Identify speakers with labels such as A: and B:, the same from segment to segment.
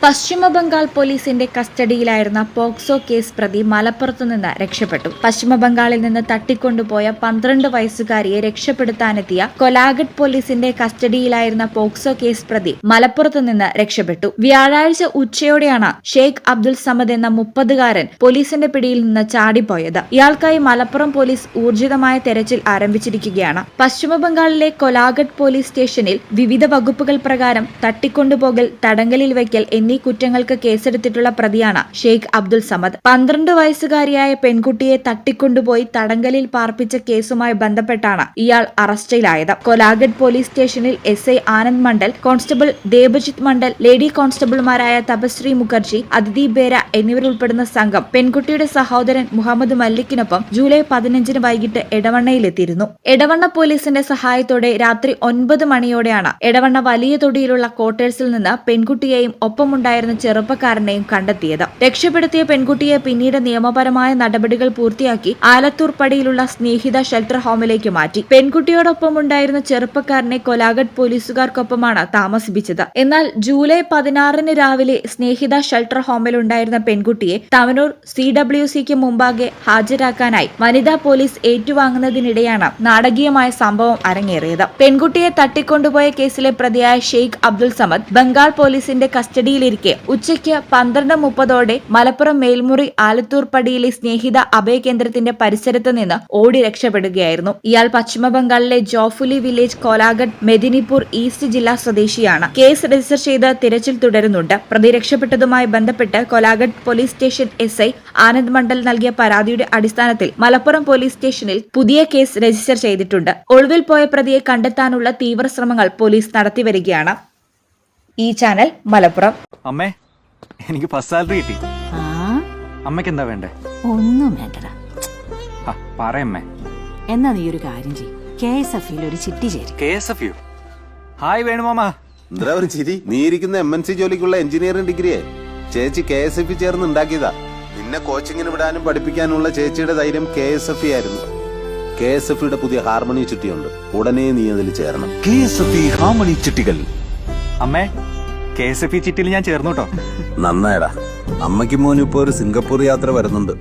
A: പശ്ചിമബംഗാൾ പോലീസിന്റെ കസ്റ്റഡിയിലായിരുന്ന POCSO case പ്രതി മലപ്പുറത്തു നിന്ന് രക്ഷപ്പെട്ടു. പശ്ചിമബംഗാളിൽ നിന്ന് തട്ടിക്കൊണ്ടുപോയ 12 വയസ്സുകാരിയെ രക്ഷപ്പെടുത്താനെത്തിയ കൊലാഗഡ് പോലീസിന്റെ കസ്റ്റഡിയിലായിരുന്ന പോക്സോ കേസ് പ്രതി മലപ്പുറത്തു നിന്ന് രക്ഷപ്പെട്ടു. വ്യാഴാഴ്ച ഉച്ചയോടെയാണ് ഷെയ്ഖ് അബ്ദുൽ സമദ് എന്ന 30-കാരൻ പോലീസിന്റെ പിടിയിൽ നിന്ന് ചാടിപ്പോയത്. ഇയാൾക്കായി മലപ്പുറം പോലീസ് ഊർജിതമായ തെരച്ചിൽ ആരംഭിച്ചിരിക്കുകയാണ്. പശ്ചിമബംഗാളിലെ കൊലാഗഡ് പോലീസ് സ്റ്റേഷനിൽ വിവിധ വകുപ്പുകൾ പ്രകാരം തട്ടിക്കൊണ്ടുപോകൽ, തടങ്കലിൽ വയ്ക്കൽ എന്നീ കുറ്റങ്ങൾക്ക് കേസെടുത്തിട്ടുള്ള പ്രതിയാണ് ഷെയ്ഖ് അബ്ദുൽ സമദ്. 12 വയസ്സുകാരിയായ പെൺകുട്ടിയെ തട്ടിക്കൊണ്ടുപോയി തടങ്കലിൽ പാർപ്പിച്ച കേസുമായി ബന്ധപ്പെട്ടാണ് ഇയാൾ അറസ്റ്റിലായത്. കൊലാഗഡ് പോലീസ് സ്റ്റേഷനിൽ SI Anand Mandal, constable Debajit Mandal, lady കോൺസ്റ്റബിൾമാരായ തപശ്രീ മുഖർജി, അദിതി ബേര എന്നിവരുൾപ്പെടുന്ന സംഘം പെൺകുട്ടിയുടെ സഹോദരൻ മുഹമ്മദ് മല്ലിക്കിനൊപ്പം ജൂലൈ 15 വൈകിട്ട് എടവണ്ണയിലെത്തിയിരുന്നു. എടവണ്ണ പോലീസിന്റെ സഹായത്തോടെ രാത്രി 9 മണിയോടെയാണ് എടവണ്ണ വലിയ തൊടിയിലുള്ള ക്വാർട്ടേഴ്സിൽ നിന്ന് പെൺകുട്ടിയെയും ഒപ്പമുണ്ടായിരുന്ന ചെറുപ്പക്കാരനെയും കണ്ടെത്തിയത്. രക്ഷപ്പെടുത്തിയ പെൺകുട്ടിയെ പിന്നീട് നിയമപരമായ നടപടികൾ പൂർത്തിയാക്കി ആലത്തൂർ പടിയിലുള്ള സ്നേഹിത ഷെൽട്ടർ ഹോമിലേക്ക് മാറ്റി. പെൺകുട്ടിയോടൊപ്പം ഉണ്ടായിരുന്ന ചെറുപ്പക്കാരനെ കൊലാഗഡ് പോലീസുകാർക്കൊപ്പമാണ് താമസിപ്പിച്ചത്. എന്നാൽ ജൂലൈ 16 രാവിലെ സ്നേഹിത ഷെൽട്ടർ ഹോമിലുണ്ടായിരുന്ന പെൺകുട്ടിയെ തവനൂർ CWCക്ക് മുമ്പാകെ ഹാജരാക്കാനായി വനിതാ പോലീസ് ഏറ്റുവാങ്ങുന്നതിനിടെയാണ് നാടകീയമായ സംഭവം അരങ്ങേറിയത്. പെൺകുട്ടിയെ തട്ടിക്കൊണ്ടുപോയ കേസിലെ പ്രതിയായ ഷെയ്ഖ് അബ്ദുൽ സമദ് ബംഗാൾ പോലീസിന്റെ കസ്റ്റഡിയിലിരിക്കെ ഉച്ചയ്ക്ക് 12:30 മലപ്പുറം മേൽമുറി ആലത്തൂർ പടിയിലെ സ്നേഹിത അഭയകേന്ദ്രത്തിന്റെ പരിസരത്ത് നിന്ന് ഓടി രക്ഷപ്പെടുകയായിരുന്നു. ഇയാൾ പശ്ചിമബംഗാളിലെ ജോഫുലി വില്ലേജ്, കോലാഗഡ്, മെദിനിപൂർ ഈസ്റ്റ് ജില്ലാ സ്വദേശിയാണ്. കേസ് രജിസ്റ്റർ ചെയ്ത് തിരച്ചിൽ തുടരുന്നുണ്ട്. പ്രതി രക്ഷപ്പെട്ടതുമായി ബന്ധപ്പെട്ട് Kolaghat police station SI Anand Mandal നൽകിയ പരാതിയുടെ അടിസ്ഥാനത്തിൽ മലപ്പുറം പോലീസ് സ്റ്റേഷനിൽ പുതിയ കേസ് രജിസ്റ്റർ ചെയ്തിട്ടുണ്ട്. ഒളിവിൽ പോയ പ്രതിയെ കണ്ടെത്താനുള്ള തീവ്ര ശ്രമങ്ങൾ പോലീസ് നടത്തിവരികയാണ്. ഈ ചാനൽ മലപ്പുറം.
B: അമ്മേ, എനിക്ക് ഫസ്റ്റ് സാലറി കിട്ടി. അമ്മയ്ക്ക് എന്താ വേണ്ടേ?
C: ഒന്നും വേണ്ടടാ.
B: പറയമ്മേ.
C: എന്നാ നീ ഒരു കാര്യം ചെയ്യ്, KSFയിൽ ഒരു ചിട്ടി ചേരും.
B: KSF? ഹായ് വേണുമാമ.
D: എന്താ ഒരു ചിരി? നീ ഇരിക്കുന്ന MNC ജോലിക്കുള്ള എഞ്ചിനീയറിംഗ് ഡിഗ്രിയെ ചേച്ചി KSF ചേർന്ന് ഉണ്ടാക്കിയതാ. നിന്നെ കോച്ചിങ്ങിന് വിടാനും പഠിപ്പിക്കാനുള്ള ചേച്ചിയുടെ ധൈര്യം KSF ആയിരുന്നു. KSFയുടെ പുതിയ ഹാർമണി ചിട്ടിയുണ്ട്, ഉടനെ നീ അതിൽ ചേരണം.
B: KSF ഹാർമണി ചിട്ടികൾ. അമ്മേ, KSF ചിട്ടിയിൽ ഞാൻ ചേർന്നു കേട്ടോ.
D: നന്നായടാ. അമ്മയ്ക്ക് മോനും ഇപ്പോ ഒരു സിംഗപ്പൂർ യാത്ര വരുന്നുണ്ട്.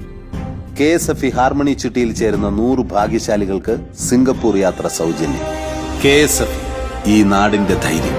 D: KSF ഹാർമണി ചിട്ടിയിൽ ചേരുന്ന 100 ഭാഗ്യശാലികൾക്ക് സിംഗപ്പൂർ യാത്ര സൗജന്യം. KSF, ഈ നാടിന്റെ ധൈര്യം.